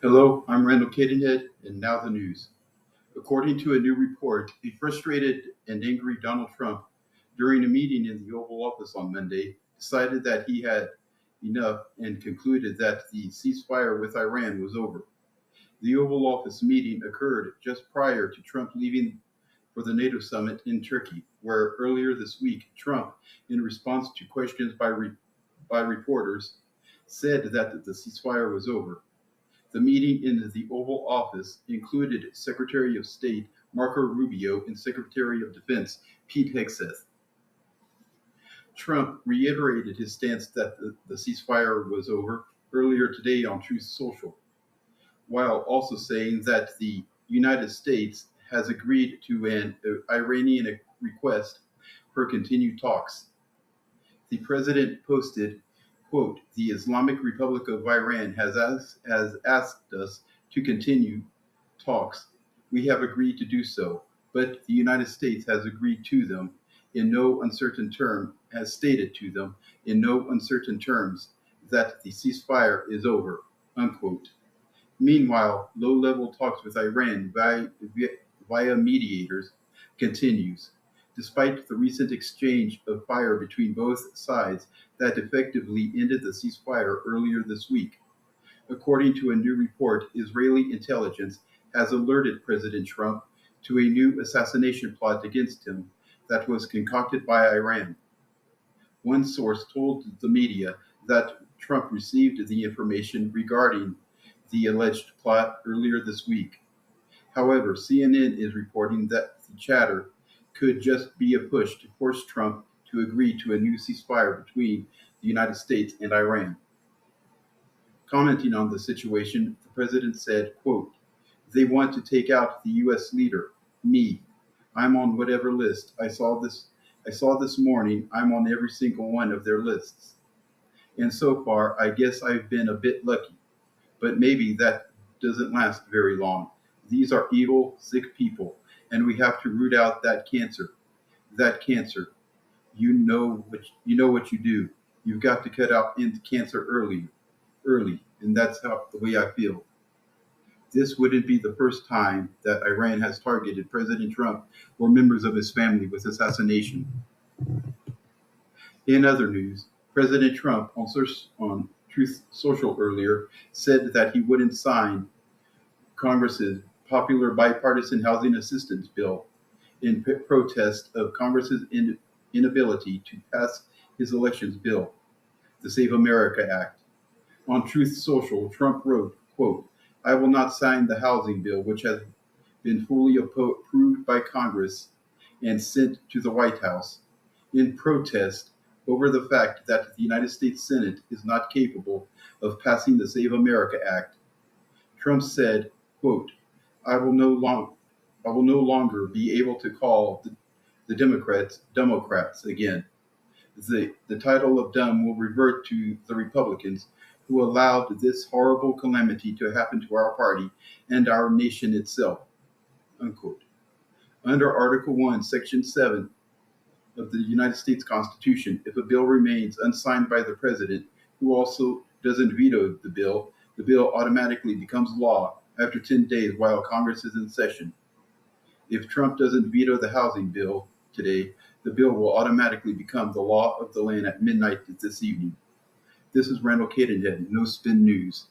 Hello, I'm Randall Cadenhead, and now the news. According to a new report, a frustrated and angry Donald Trump, during a meeting in the Oval Office on Monday, decided that he had enough and concluded that the ceasefire with Iran was over. The Oval Office meeting occurred just prior to Trump leaving for the NATO summit in Turkey, where earlier this week, Trump, in response to questions by reporters, said that the ceasefire was over. The meeting in the Oval Office included Secretary of State Marco Rubio and Secretary of Defense Pete Hegseth. Trump reiterated his stance that the ceasefire was over earlier today on Truth Social, while also saying that the United States has agreed to an Iranian request for continued talks. The president posted, quote, "The Islamic Republic of Iran has asked us to continue talks. We have agreed to do so, but the United States has agreed to them in no uncertain term, has stated to them in no uncertain terms that the ceasefire is over," unquote. Meanwhile, low-level talks with Iran via mediators continues, despite the recent exchange of fire between both sides that effectively ended the ceasefire earlier this week. According to a new report, Israeli intelligence has alerted President Trump to a new assassination plot against him that was concocted by Iran. One source told the media that Trump received the information regarding the alleged plot earlier this week. However, CNN is reporting that the chatter could just be a push to force Trump to agree to a new ceasefire between the United States and Iran. Commenting on the situation, the president said, quote, "They want to take out the U.S. leader, me. I'm on whatever list. I saw this morning, I'm on every single one of their lists. And so far, I guess I've been a bit lucky. But maybe that doesn't last very long. These are evil, sick people, and we have to root out that cancer. That cancer. You know what you do. You've got to cut out cancer early, and that's how the way I feel. This wouldn't be the first time that Iran has targeted President Trump or members of his family with assassination. In other news, President Trump on Truth Social earlier said that he wouldn't sign Congress's popular bipartisan housing assistance bill in protest of Congress's inability to pass his elections bill, the Save America Act. On Truth Social, Trump wrote, quote, "I will not sign the housing bill, which has been fully approved by Congress and sent to the White House, in protest over the fact that the United States Senate is not capable of passing the Save America Act." Trump said, quote, I will no longer be able to call the Democrats again. The title of dumb will revert to the Republicans who allowed this horrible calamity to happen to our party and our nation itself, unquote. Under Article 1, Section 7 of the United States Constitution, if a bill remains unsigned by the president, who also doesn't veto the bill automatically becomes law after 10 days while Congress is in session. If Trump doesn't veto the housing bill today, the bill will automatically become the law of the land at midnight this evening. This is Randall Cadenhead, No Spin News.